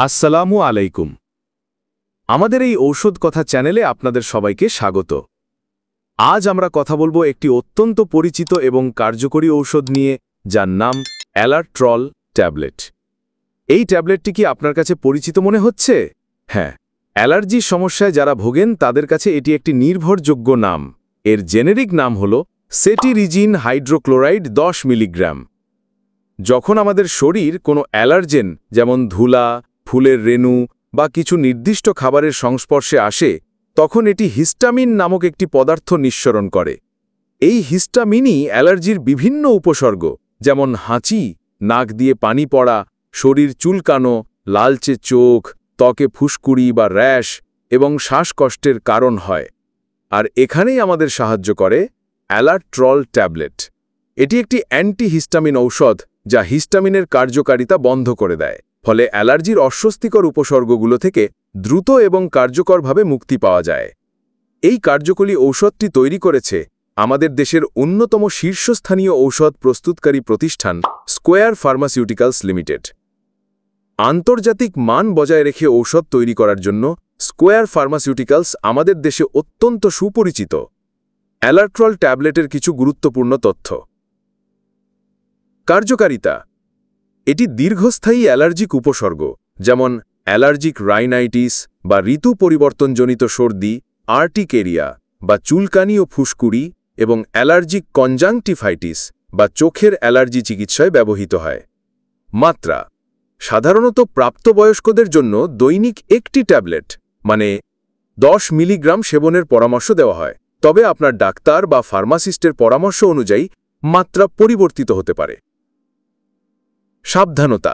আসসালামু আলাইকুম। আমাদের এই ঔষধ কথা চ্যানেলে আপনাদের সবাইকে স্বাগত। আজ আমরা কথা বলবো একটি অত্যন্ত পরিচিত এবং কার্যকরী ঔষধ নিয়ে, যার নাম অ্যালারট্রল ট্যাবলেট। এই ট্যাবলেটটি কি আপনার কাছে পরিচিত মনে হচ্ছে? হ্যাঁ, অ্যালার্জির সমস্যায় যারা ভোগেন তাদের কাছে এটি একটি নির্ভরযোগ্য নাম। এর জেনেরিক নাম হল সেটিরিজিন হাইড্রোক্লোরাইড 10 মিলিগ্রাম। যখন আমাদের শরীর কোনো অ্যালার্জেন যেমন ধুলা, ফুলের রেণু বা কিছু নির্দিষ্ট খাবারের সংস্পর্শে আসে, তখন এটি হিস্টামিন নামক একটি পদার্থ নিঃসরণ করে। এই হিস্টামিনই অ্যালার্জির বিভিন্ন উপসর্গ, যেমন হাঁচি, নাক দিয়ে পানি পড়া, শরীর চুলকানো, লালচে চোখ, ত্বকে ফুসকুড়ি বা র্যাশ এবং শ্বাসকষ্টের কারণ হয়। আর এখানেই আমাদের সাহায্য করে অ্যালারট্রল ট্যাবলেট। এটি একটি অ্যান্টিহিস্টামিন ঔষধ যা হিস্টামিনের কার্যকারিতা বন্ধ করে দেয়, ফলে অ্যালার্জির অস্বস্তিকর উপসর্গগুলো থেকে দ্রুত এবং কার্যকরভাবে মুক্তি পাওয়া যায়। এই কার্যকরী ঔষধটি তৈরি করেছে আমাদের দেশের অন্যতম শীর্ষস্থানীয় ঔষধ প্রস্তুতকারী প্রতিষ্ঠান স্কোয়ার ফার্মাসিউটিক্যালস লিমিটেড। আন্তর্জাতিক মান বজায় রেখে ঔষধ তৈরি করার জন্য স্কোয়ার ফার্মাসিউটিক্যালস আমাদের দেশে অত্যন্ত সুপরিচিত। অ্যালারট্রল ট্যাবলেটের কিছু গুরুত্বপূর্ণ তথ্য। কার্যকারিতা: এটি দীর্ঘস্থায়ী অ্যালার্জিক উপসর্গ, যেমন অ্যালার্জিক রাইনাইটিস বা ঋতু পরিবর্তনজনিত সর্দি, আর্টিকেরিয়া বা চুলকানি ও ফুসকুড়ি, এবং অ্যালার্জিক কনজাংটিভাইটিস বা চোখের অ্যালার্জি চিকিৎসায় ব্যবহৃত হয়। মাত্রা: সাধারণত প্রাপ্তবয়স্কদের জন্য দৈনিক একটি ট্যাবলেট মানে 10 মিলিগ্রাম সেবনের পরামর্শ দেওয়া হয়, তবে আপনার ডাক্তার বা ফার্মাসিস্টের পরামর্শ অনুযায়ী মাত্রা পরিবর্তিত হতে পারে। সাবধানতা: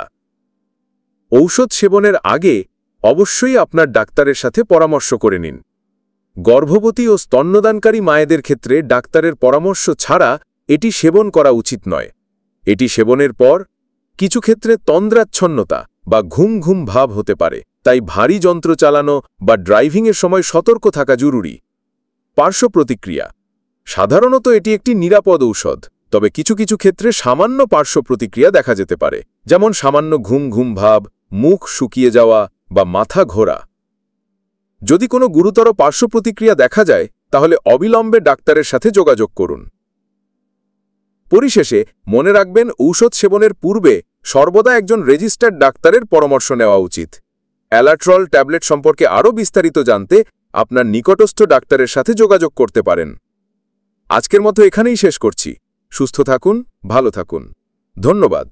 ঔষধ সেবনের আগে অবশ্যই আপনার ডাক্তারের সাথে পরামর্শ করে নিন। গর্ভবতী ও স্তন্যদানকারী মায়েদের ক্ষেত্রে ডাক্তারের পরামর্শ ছাড়া এটি সেবন করা উচিত নয়। এটি সেবনের পর কিছু ক্ষেত্রে তন্দ্রাচ্ছন্নতা বা ঘুম ঘুম ভাব হতে পারে, তাই ভারী যন্ত্র চালানো বা ড্রাইভিংয়ের সময় সতর্ক থাকা জরুরি। পার্শ্ব প্রতিক্রিয়া: সাধারণত এটি একটি নিরাপদ ঔষধ, তবে কিছু কিছু ক্ষেত্রে সামান্য পার্শ্ব প্রতিক্রিয়া দেখা যেতে পারে, যেমন সামান্য ঘুম ঘুম ভাব, মুখ শুকিয়ে যাওয়া বা মাথা ঘোরা। যদি কোনো গুরুতর পার্শ্ব প্রতিক্রিয়া দেখা যায়, তাহলে অবিলম্বে ডাক্তারের সাথে যোগাযোগ করুন। পরিশেষে মনে রাখবেন, ঔষধ সেবনের পূর্বে সর্বদা একজন রেজিস্টার্ড ডাক্তারের পরামর্শ নেওয়া উচিত। অ্যালারট্রল ট্যাবলেট সম্পর্কে আরও বিস্তারিত জানতে আপনার নিকটস্থ ডাক্তারের সাথে যোগাযোগ করতে পারেন। আজকের মতো এখানেই শেষ করছি। সুস্থ থাকুন, ভালো থাকুন। ধন্যবাদ।